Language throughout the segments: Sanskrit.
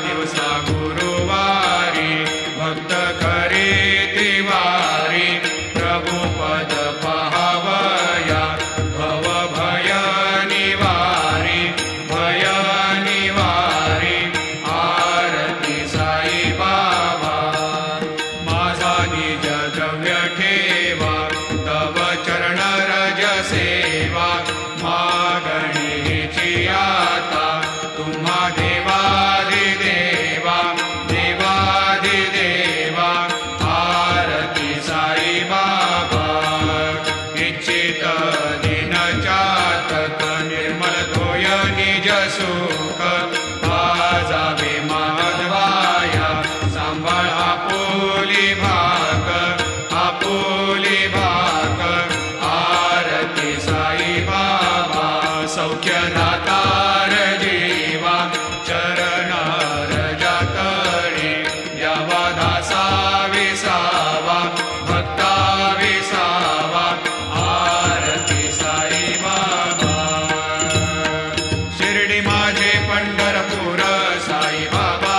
दिवसा गुरुवारी भक्त करे तिवारी प्रभु पद पाहावया भव भय निवारी आरती साई बाबा माझा निज द्रव्य ठेवा तव चरण रज सेवा मागणीची आता तुम्हा देवादिदेवा आरती साई बाबा इच्छित दिन चातक निर्मल तोय निज सुख आजावे माधवाया सांभाळ आपुली भाक आरती साई बाबा सौख्य दातार जीवा चरण रजातळे यावा दासा विसावा भक्ता विसावा आरती साई बाबा शिर्डी माझे पंढरपूर साई बाबा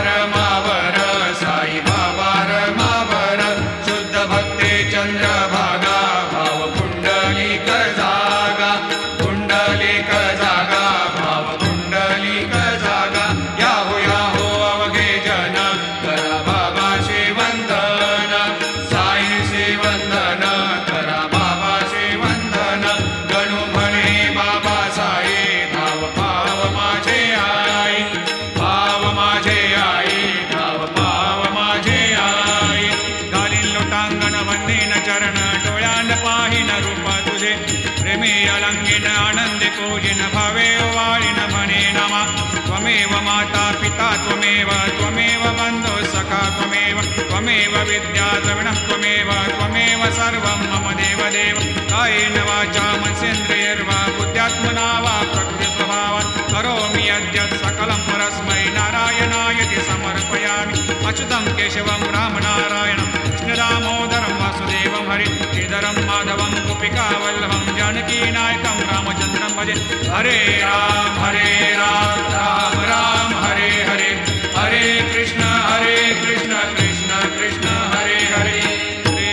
रमावर साई बाबा रमावर शुद्ध भक्ते चंद्रभागा भाव पुंडलिक जागा भाव पुंडलिक जागा याहो अवघे जन करा बाबा वंदन साई वंदन करा बाबा वंदन गणू म्हणे बाबा साई धाव पाव माझे आई धाव पाव माझे आई घालीन लोटांगण वंदीन चरण डोळ्यान पाहिन रूप तुझे प्रेमी अलंगिन आनंदी पूजिन भावे वाळीन म्हणे नमा त्वमेव माता पिता त्वमेव बंधु सखा त्वमेव विद्या द्रविणः त्वमेव सर्वं मम देव कायेन वाचा मनसेन्द्रियैर्वा बुद्ध्यात्मना वा प्रकृतिस्वभावात् करोमि यद्यत् सकलं परस्मै नारायणायति समर्पयामि अच्युतं केशवं रामनारायणं कृष्णदामोदरं वासुदेवं हरि श्रीधरं माधवं गोपिकावल्लभं जानकीनायकं रामचन्द्रं भजे हरे राम राम राम हरे हरे हरे कृष्ण कृष्ण कृष्ण हरे हरे श्री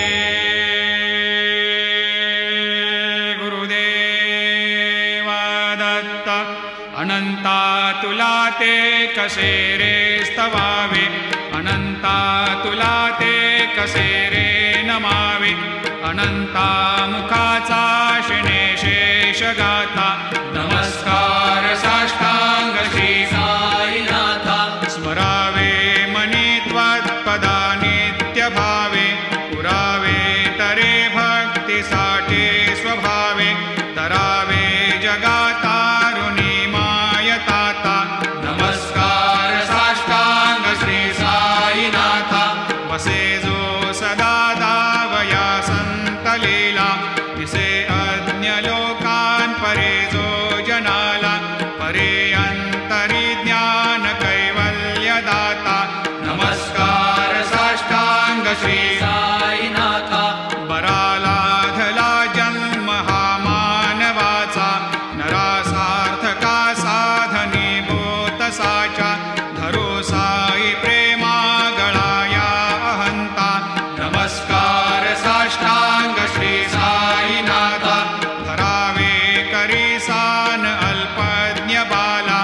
गुरुदेव दत्त अनंता तुला ते कसे रे स्तवावे अनंता तुला ते कसे रे नमावे अनंता मुखाचा शिणे शेष गाथा नमस्कार साष्टांग श्री साईनाथा स्मरावे मनी त्वत्पदा नित्य भावे पुरावे तरे भक्ती साठी स्वभावे तरावे जगातारुणी मायताता नमस्कार साष्टांग श्री साईनाथा वसे जो सदा दावया संत लीला तिसे अज्ञ लोकान परे जो जनाला परे अंतरी ज्ञान कैवल्य दाता नमस्कार साष्टांग श्री साईनाथा बरालाधला जन्म हा मानवाचा नरासार्थका साधनी बोत साचा धरो साई प्रेमा गळाया अहंता नमस्कार साष्टांग श्री साईनाथा धरावे करीसान अल्पज्ञ बाला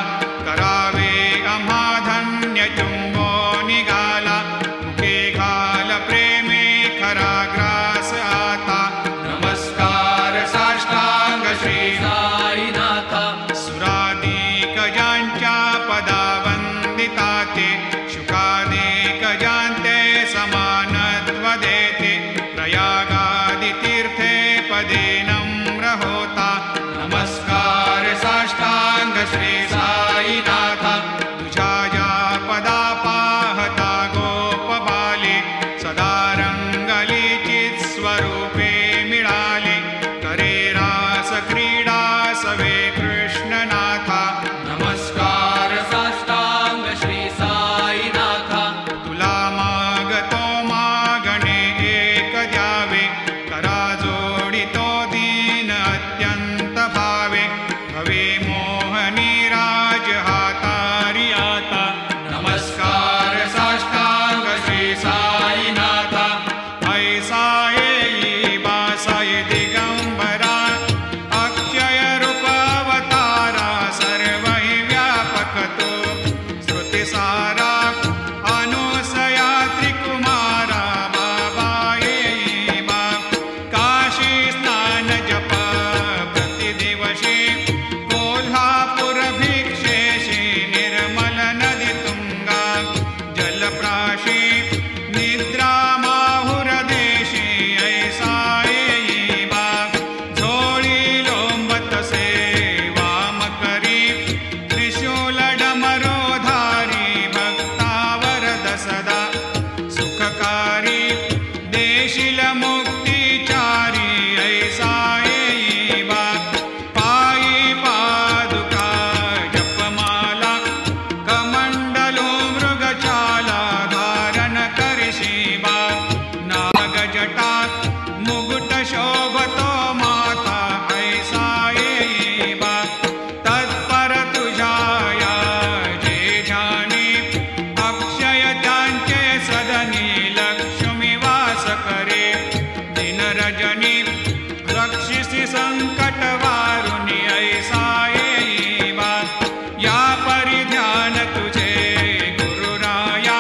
करावे आम्हा धन्य चुंबो निघाला मुखे घाल प्रेमे खरा ग्रास आता नमस्कार साष्टांग श्री साईनाथा सुरादिक ज्यांच्या पदा वंदिता ते शुकादिक ज्यांते समानत्व देते प्रयागादि तीर्थे पदे नम्र होता नमस्कार साष्टांग श्री साईनाथा तुझ्या या पदा पाहता गोप बाले सदा रंगली चित स्वरूपे मिळाले करे रास क्रीडा सवे कृष्णनाथा नमस्कार साष्टांग श्री साई सारा अनुसया त्रिकुमारा बाबा ये बा काशी स्नान जप प्रतिदिवशी कोल्हापुर भिक्षेशी निर्मल नदी तुंगा जलप्राशी निद्रा माहुरदेशी ऐसा ये बा झोळी लोंबत सेवा मकरी त्रिशूल डमरोधारी भक्तावरद सदा सुखकारी देशील मुक्तिचारी ऐसा ये बा पायी पादुका जपमाला कमंडलो मृगचाला धारण करशी बा नागजटा मुकुट शोभतो माता ऐसा ये बा तत्पर तुझाया जे ध्यानी अक्षय त्यांचे सदनी लक्ष्मी वास करे दिन रजनी रक्षिसी संकट वारुणी ऐसा ये बा या परिध्यान तुझे गुरुराया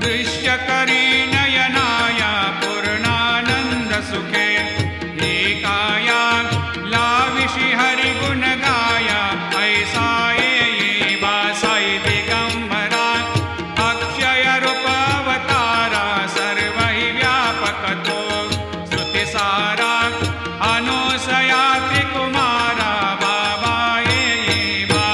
दृश्य करी नयनाया पूर्णानंद सुखे हे काया लाविशी हरि गुण गाया ऐसा ये बा साई दिगंबरा अक्षय रूप अवतारा सर्व हि व्यापक तो स्तुति सारा अनुसया त्रिकुमारा बाबा ये बा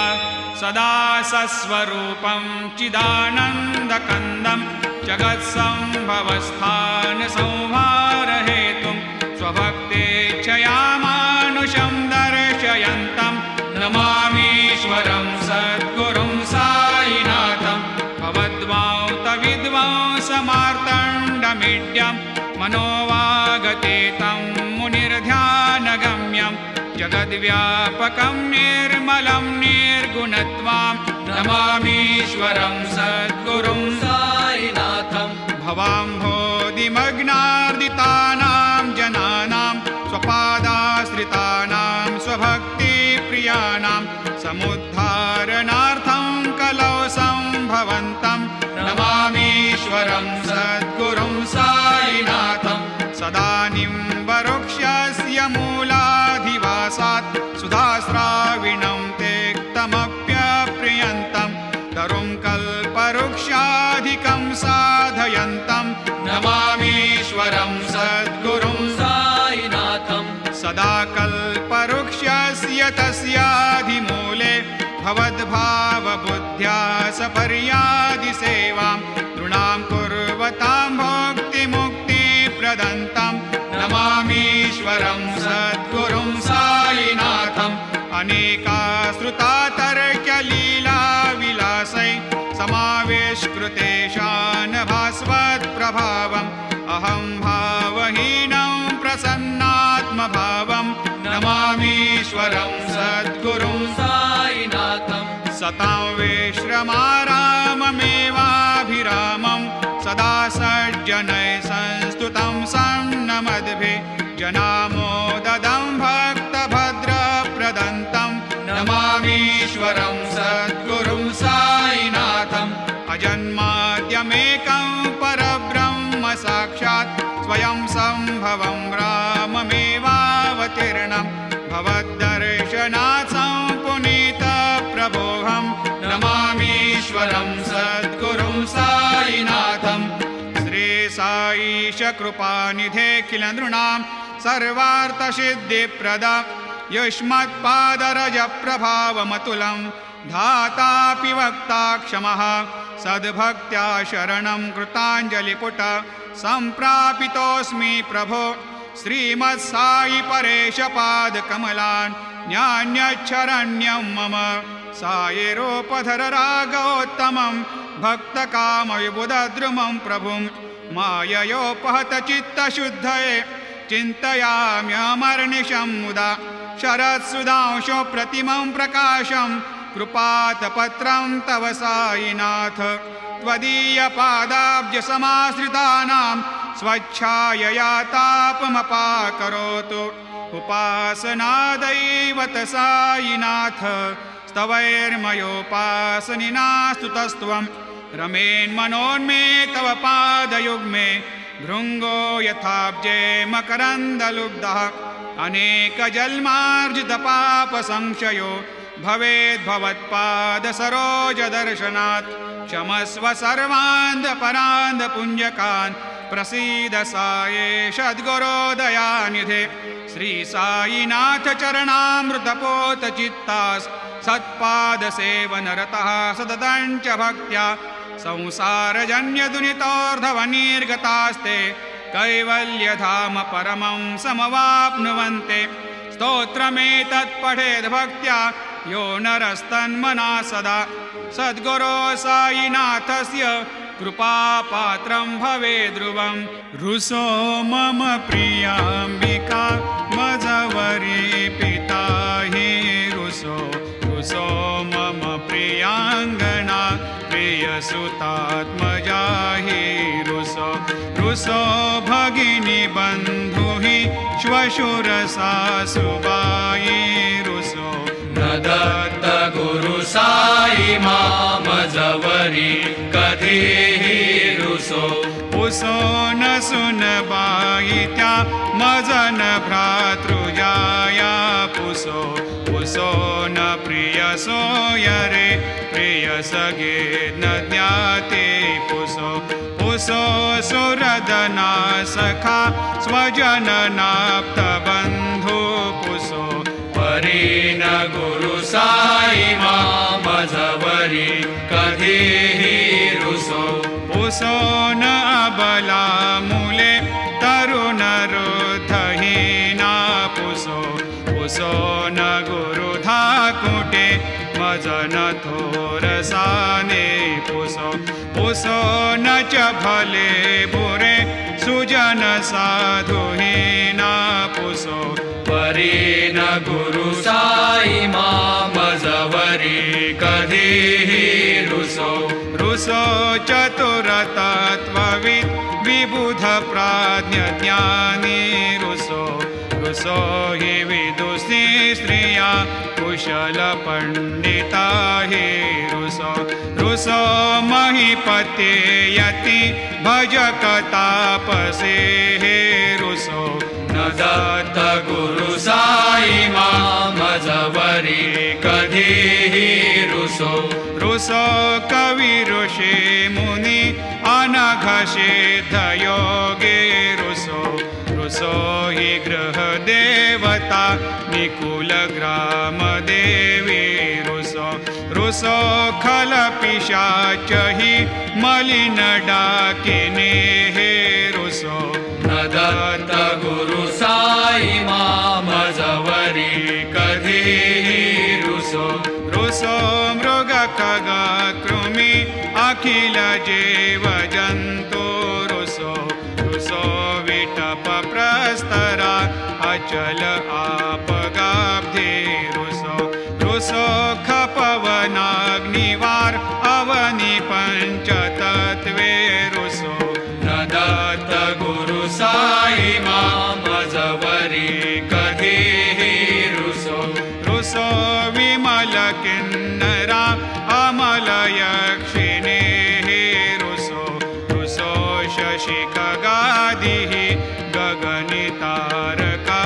सदा सस्वरूपं चिदानन्दकन्दं जगत्सम्भवस्थान संहारहेतुं स्वभक्तेच्छया मानुषं दर्शयन्तं नमामीश्वरं सद्गुरुं साईनाथं भवद्वांतविद्वांसमार्तण्डमीड्यं मनोवागतीतं मुनिर्ध्यानगम्यं जगद्व्यापकं निर्मलं निर्गुणत्वां नमामीश्वरं सद्गुरुं साईनाथं भवाम्भोधिमग्नार्दितानां जनानां स्वपादाश्रितानां स्वभक्तिप्रियाणां समुद्धारणार्थं कलौ सम्भवन्तं नमामीश्वरं सद्गुरुं साईनाथं सदानिम्बवृक्षस्य मूलाधिवासात् सुधास्राविणं तेक्तमप्यप्रियन्तं तरुं कल्पवृक्षाधिकं साधयन्तं नमामीश्वरं सद्गुरुं साईनाथं सदा कल्पवृक्षस्य तस्याधिमूले भवद्भावबुद्ध्या सपर्यादिसेवां नृणां कुर्वतां भुक्तिमुक्तिप्रदन्तं नमामीश्वरं सद्गुरुं साईनाथम् अनेकाश्रुतातर्क्यलीलाविलासै समावेशकृतेशान् भास्वत्प्रभावम् अहं भावहीनं प्रसन्नात्मभावं नमामीश्वरं सद्गुरुं साईनाथं सतां विश्रमाराममेवाभिरामं सदा सज्जनैः संस्तुतं सन्नमद्भिः जनामोददं भक्तभद्रप्रदन्तं नमामीश्वरं सद्गुरुं साईनाथम् अजन्माद्यमेकं परब्रह्म साक्षात् स्वयं सम्भवं राममेवावतीर्णं भवद्दर्शनात् सम्पुनीतप्रभोहं नमामीश्वरं सद्गुरुं साईनाथम् श्री साईश कृपानिधेऽखिल नृणां सर्वार्थसिद्धिप्रद युष्मत्पादरजप्रभावमतुलं धातापि वक्ता क्षमः सद्भक्त्या शरणं कृताञ्जलिपुट सम्प्रापितोऽस्मि प्रभो श्रीमत्साई परेशपादकमलान् न्यान्यच्छरण्यं मम सायेरोपधर रागोत्तमं भक्तकामविबुधद्रुमं प्रभुं माययोपहतचित्तशुद्धये चिन्तयाम्यमर्निशं मुदा शरत्सुधांशो प्रतिमं प्रकाशं कृपातपत्रं तव साईनाथ त्वदीयपादाब्जसमाश्रितानां स्वच्छायया तापमपाकरोतु उपासनादैवत साईनाथ स्तवैर्मयोपासनिना स्तुतस्त्वं रमेन्मनोन्मे तव पादयुग्मे भृङ्गो यथाब्जे मकरन्दलुब्धः अनेकजन्मार्जितपापसंशयो भवेद्भवत्पादसरोजदर्शनात् क्षमस्व सर्वान्धपरान्धपुञ्जकान् प्रसीद साये सद्गुरोदयानिधे श्रीसायिनाथ चरणामृतपोतचित्तास् सत्पादसेवनरतः सततं च भक्त्या संसारजन्यदुनितोर्धवनिर्गतास्ते कैवल्यधाम परमं समवाप्नुवन्ते स्तोत्रमेतत्पठेद् भक्त्या यो नरस्तन्मना सदा सद्गुरो सायिनाथस्य कृपापात्रं भवेद् ध्रुवं रुसो मम प्रियाम्बिका मजवरी पिता हि रुसो रुसो मम प्रियाङ्गना प्रियसुतात्मजा हि रुसो रुसो भगिनी बन्धु हि श्वशुरसासुबायि रुसो न दत्त गुरु साई मामजवरी कधीहि रुसो पुसो न सुनबाई त्या मजन भ्रातृजाया पुसो पुसो न प्रियसो यरे प्रियसगे न ज्ञाते पुसो पुसो सुरदना सखा स्वजननाप्तबन्धु पुसो परीन गुरु साई मामजवरी कधीहि रुसो पुसो न अबला मूले तरुणरुद्धहीना पुसो पुसो न गुरुधाकुटे मजन थोरसाने पुसो पुसो न च भले बुरे सुजन साधुहीना पुसो परीन गुरु साई मामजवरी कधीहि रुसो रुसो चतुरतत्त्वविद् विबुध प्राज्ञज्ञानी रुसो रुसो हि विदुषी स्त्रिया कुशल पंडिता हि रुसो रुसो महीपते यति भजक तापसे हे रुसो न दत्त गुरु साई मामजवरी कधीहि रुसो रुसो कवि ऋषि मुनि अनघषेध योगे रुसो रुसो हि गृह देवता निकुल ग्राम देवी रुसो रुसो खल पिशाच हि मलिन डाकिने हे रुसो न दत्त गुरु साई मामजवरी कधीहि रुसो रुसो मृग खग कृमि अखिल जीव जन्तु रुसो रुसो विटप प्रस्तरा अचल आपगाब्धे रुसो रुसो खपवनाग्निवार अवनि पंचतत्वे रुसो न दत्त गुरु साई मामजवरी कधीहि रुसो रुसो विमल किन्नरा अमल यक्षिणे रुसो रुसो शशि खगादिः गगनितारका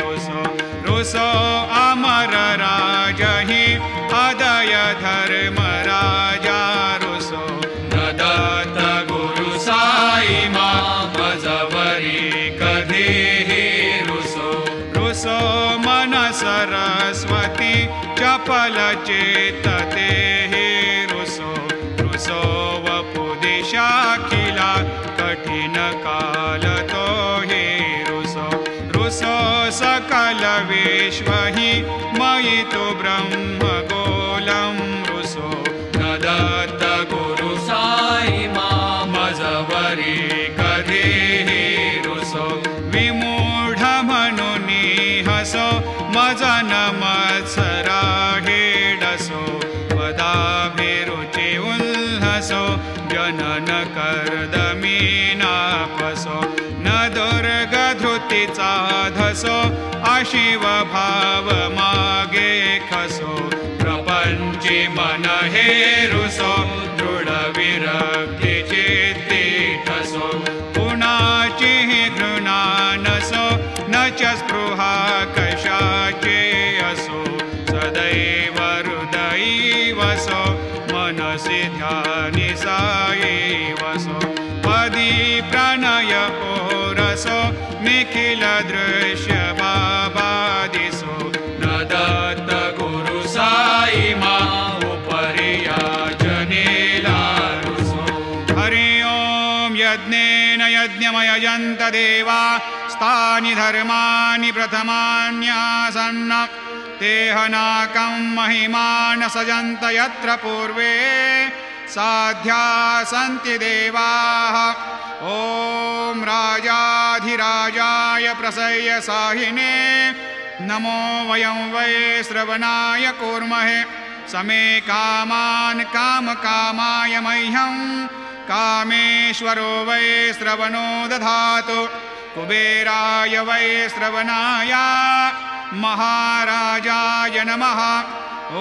रुसो रुसो अमर राजहि अदय धर्मराजा रुसो न दत्त गुरु साई मामजवरी कधीहि रुसो रुसो मन सरस्वती चपल चेतते हे रुसो रुसो वपुदिशाखिला कठिन काल तो हे रुसो रुसो सकल विश्व हि मयि तु ब्रह्म गोलं रुसो न दत्त गुरु साई मामजवरी कधीहि रुसो विमूढ मनुनि हसो मजन मत्सरा हेडसो वदाभिरुचि उल्हसो जनन कर्दमीनापसो न दुर्गधृतिचा धसो अशिव भाव मागे खसो मन हेरुसो दृढ विरक्ती चित्ती ठसो कुणाची घृणा नसो न च स्पृहा कशाचे असो सदैव हृदयी वसो मनसि ध्यानि साई वसो पदी प्रणय ओरसो निखिल दृश्य बाबा दिसो न दत्त गुरु साई मा उपरिया जनेला रुसो हरि ओम यज्ञेन यज्ञमयजन्त देवा स्थानि धर्माणि प्रथमान्यासन्न तेहनाकं महिमान सजन्त यत्र पूर्वे साध्या सन्ति देवाः ॐ राजाधिराजाय प्रसह्य साहिने नमो वयं वै श्रवणाय कूर्महे समे कामान् कामकामाय मह्यं कामेश्वरो वै श्रवणो दधातु कुबेराय वै श्रवणाय महाराजाय नमः ॐ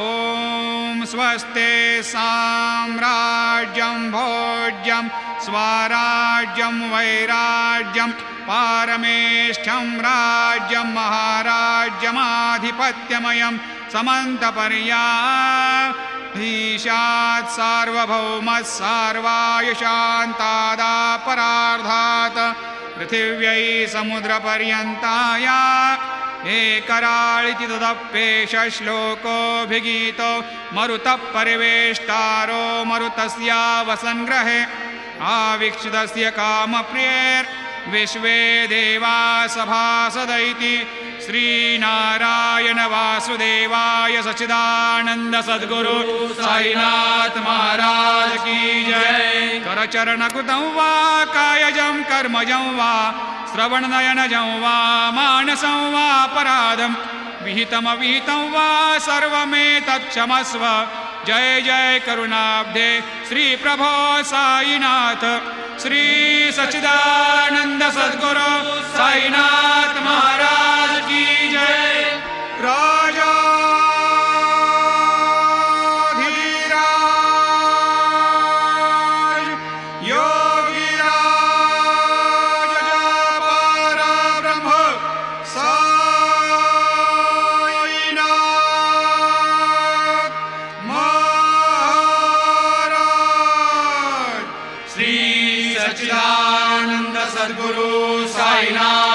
स्वस्ते साम्राज्यं भोज्यं स्वराज्यं वैराज्यं पारमेष्ठ्यं राज्यं महाराज्यमाधिपत्यमयं समन्तपर्याधीशात् सार्वभौमः सार्वायुषान्तादापरार्धात् पृथिव्यै समुद्रपर्यन्ताय एकराळिति तदप्येष श्लोकोऽभिगीतो मरुतः परिवेष्टारो मरुतस्य वसन्ग्रहे आवीक्षितस्य कामप्रियैर्विश्वे देवा सभासदैति श्रीनारायण वासुदेवाय सच्चिदानंद सद्गुरु साईनाथ महाराज की जय। करचरणकृतं वा कायजं कर्मजं वा श्रवणनयनजं वा मानसं वा अपराधं विहितमविहितं वा सर्वमेतत्क्षमस्व। जय जय करुणाब्धे श्री प्रभो साईनाथ श्री सच्चिदानंद सद्गुरु साईनाथ महाराज की जय। राजाधिराज योगिराज जपार ब्रह्म साईनाथ महाराज श्री सच्चिदानंद सद्गुरु साईनाथ